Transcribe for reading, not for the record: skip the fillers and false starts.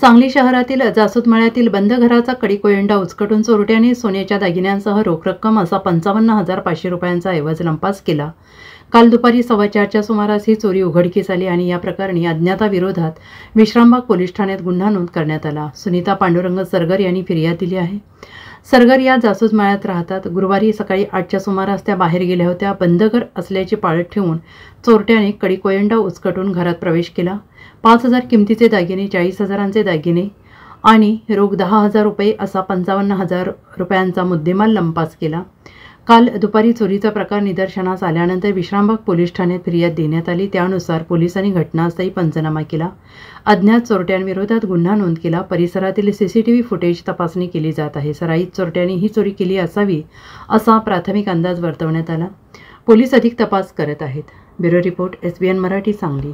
सांगली शहरातील जासूद मळ्यातील बंद घराचा कडी-कोयंडा उचकटून चोरट्यांनी सोन्याच्या दागिन्यांसह रोख रक्कम असा 55,500 रुपयांचा ऐवज लंपास केला। काल दुपारी 4:15च्या सुमारास ही चोरी उघडकीस आली आणि या प्रकरणी अज्ञाताविरोधात विश्रामबाग पोलीस ठाण्यात गुन्हा नोंद करण्यात आला। सुनीता पांडुरंग सरगर यांनी फिर्याद दिली आहे। सरगर या जासूद मळ्यात राहतात। गुरुवारी सकाळी 8च्या सुमारास त्या बाहेर गेल्या होत्या। बंद घर असल्याची पाळत ठेवून चोरट्याने कडी-कोयंडा उचकटून घरात प्रवेश केला। 5,000 किमतीचे दागिने, 40,000चे दागिने आणि रोख 10,000 रुपये असा 55,000 रुपयांचा मुद्देमाल लंपास केला। काल दुपारी चोरीचा प्रकार निदर्शनास आल्यानंतर विश्रामबाग पोलीस ठाण्यात फिर्याद देण्यात आली। त्यानुसार पोलिसांनी घटनास्थळी पंचनामा केला। अज्ञात चोरट्यांविरोधात गुन्हा नोंद केला। परिसरातील CCTV फुटेज तपासणी केली जात आहे। सराईत चोरट्यांनी ही चोरी केली असावी असा प्राथमिक अंदाज वर्तवण्यात आला। पोलीस अधिक तपास करत आहेत। Bureau report, SBN Marathi, Sangli.